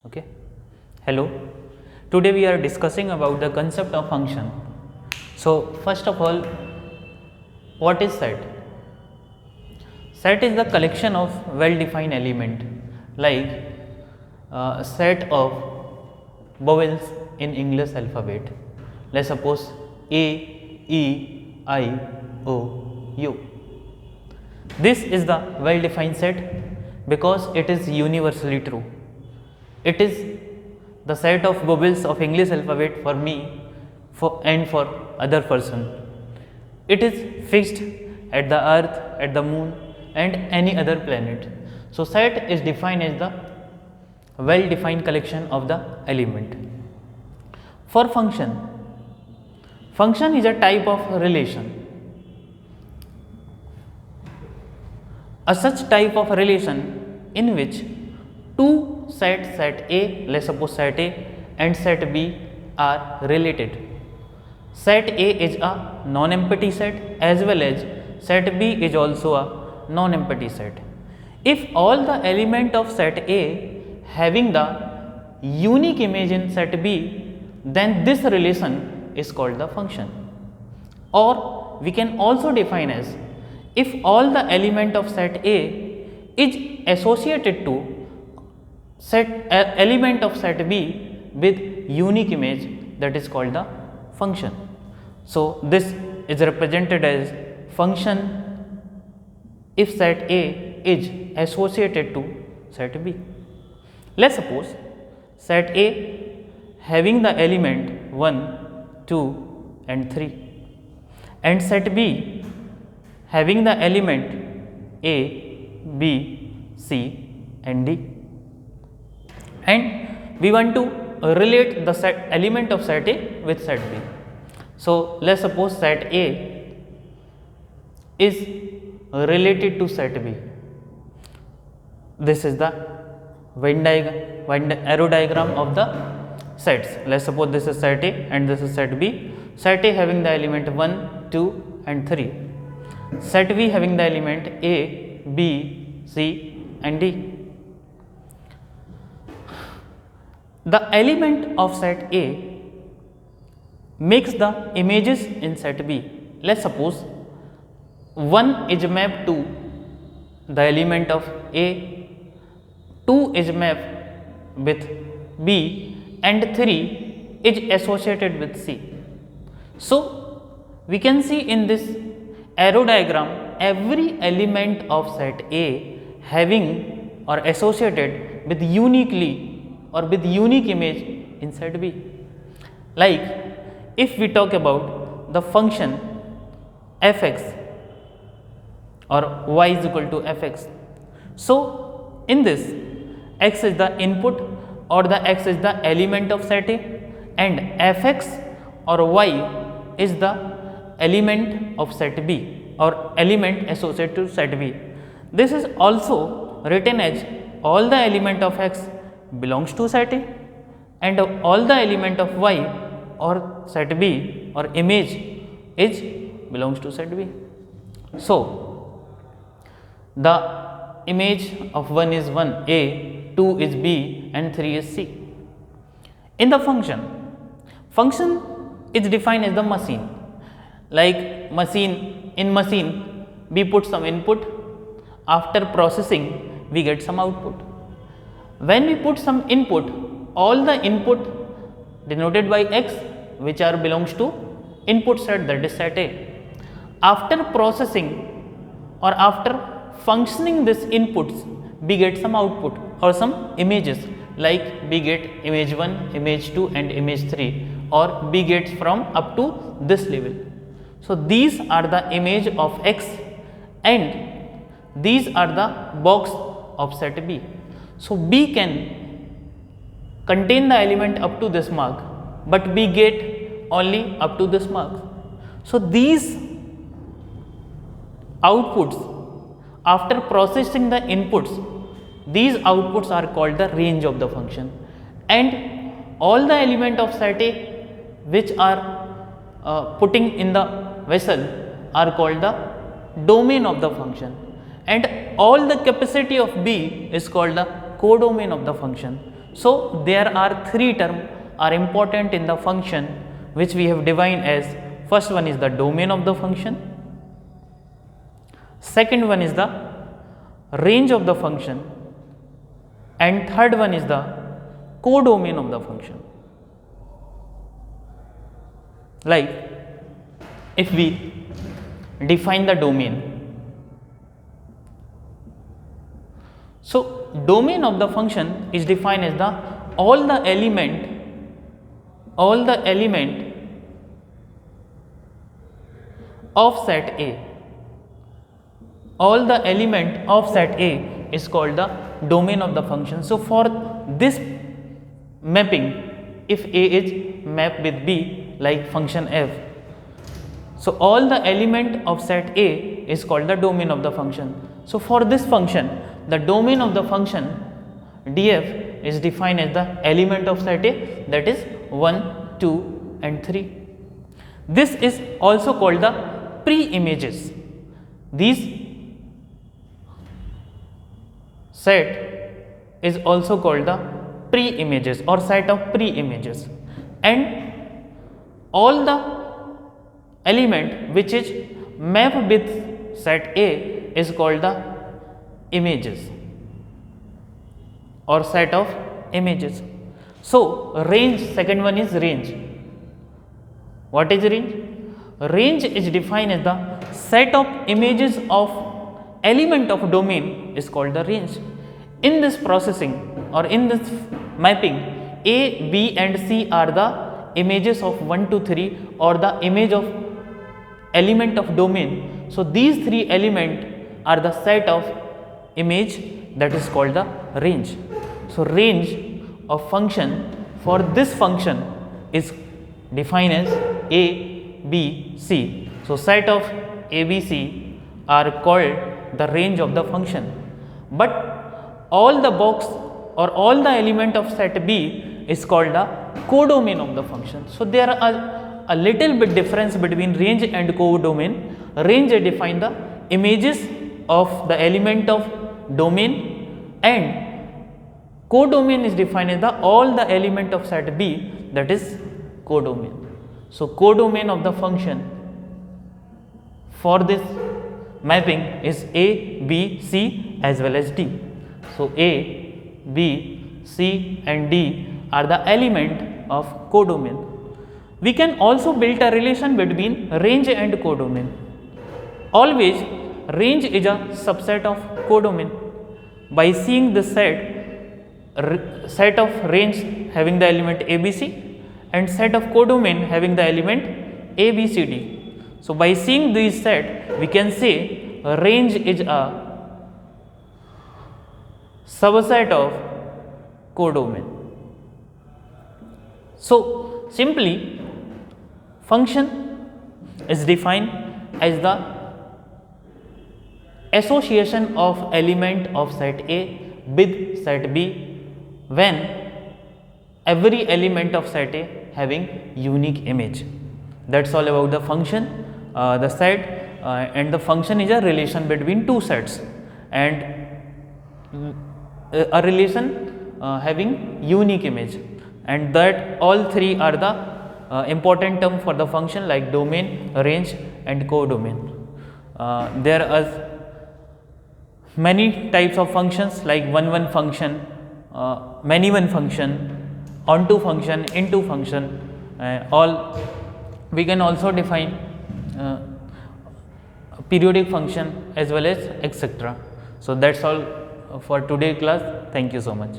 Okay. Hello. Today we are discussing about the concept of function. So first of all, what is set? Set is the collection of well-defined element, like set of vowels in English alphabet. Let's suppose A, E, I, O, U. This is the well-defined set because it is universally true. It is the set of vowels of English alphabet for me and for other person. It is fixed at the earth, at the moon and any other planet. So set is defined as the well defined collection of the element. For function, function is a type of relation. A such type of relation in which two sets, set A, let us suppose set A and set B are related. Set A is a non-empty set as well as set B is also a non-empty set. If all the element of set A having the unique image in set B, then this relation is called the function. Or we can also define as if all the element of set A is associated to element of set B with unique image, that is called the function. So this is represented as function if set A is associated to set B. Let us suppose set A having the element 1, 2 and 3 and set B having the element A, B, C and D, and we want to relate the set element of set A with set B. So let us suppose set A is related to set B. This is the Venn arrow diagram of the sets. Let us suppose this is set A and this is set B. Set A having the element 1, 2 and 3. Set B having the element A, B, C and D. The element of set A makes the images in set B. Let us suppose 1 is mapped to the element of A, 2 is mapped with B and 3 is associated with C. So we can see in this arrow diagram every element of set A having or associated with uniquely or with unique image in set B. Like if we talk about the function f(x) or y is equal to f(x). So in this x is the input or the x is the element of set A and f(x) or y is the element of set B or element associated to set B. This is also written as all the element of x belongs to set A and all the element of y or set B or image is belongs to set B. So the image of 1 is 1 A, 2 is B and 3 is C. In the function is defined as the machine. Like in machine we put some input, after processing we get some output. When we put some input, all the input denoted by x which are belongs to input set, that is set A. After processing or after functioning this inputs, we get some output or some images, like we get image 1, image 2 and image 3 or we get from up to this level. So these are the image of x and these are the box of set B. So B can contain the element up to this mark, but we get only up to this mark. So these outputs, after processing the inputs, these outputs are called the range of the function, and all the element of set A which are putting in the vessel are called the domain of the function, and all the capacity of B is called the codomain of the function. So there are three terms are important in the function which we have defined as, first one is the domain of the function, second one is the range of the function, and third one is the codomain of the function. Like if we define the domain, so domain of the function is defined as the all the element of set A. All the element of set A is called the domain of the function. So for this mapping, if A is mapped with B like function f, so all the element of set A is called the domain of the function. So for this function, the domain of the function df is defined as the element of set A, that is 1, 2 and 3. This is also called the pre-images. These set is also called the pre-images or set of pre-images, and all the element which is mapped with set A is called the images or set of images. So range, second one is range. What is range? Range is defined as the set of images of element of domain is called the range. In this processing or in this mapping, A, B and C are the images of 1 to 3 or the image of element of domain. So these three elements are the set of image, that is called the range. So range of function for this function is defined as A, B, C. So set of A, B, C are called the range of the function, but all the box or all the element of set B is called the codomain of the function. So there are a little bit difference between range and codomain. Range define the images of the element of domain, and codomain is defined as the all the element of set B, that is codomain. So codomain of the function for this mapping is A, B, C as well as D. So A, B, C and D are the element of codomain. We can also build a relation between range and codomain. Always range is a subset of codomain. By seeing the set of range having the element ABC and set of codomain having the element ABCD. So by seeing these set, we can say range is a subset of codomain. So simply function is defined as the association of element of set A with set B when every element of set A having unique image. That's all about the function. The set and the function is a relation between two sets and a relation having unique image, and that all three are the important term for the function like domain, range and codomain. There are many types of functions like one function, many function, onto function, into function, all. We can also define periodic function as well as etc. So that's all for today's class. Thank you so much.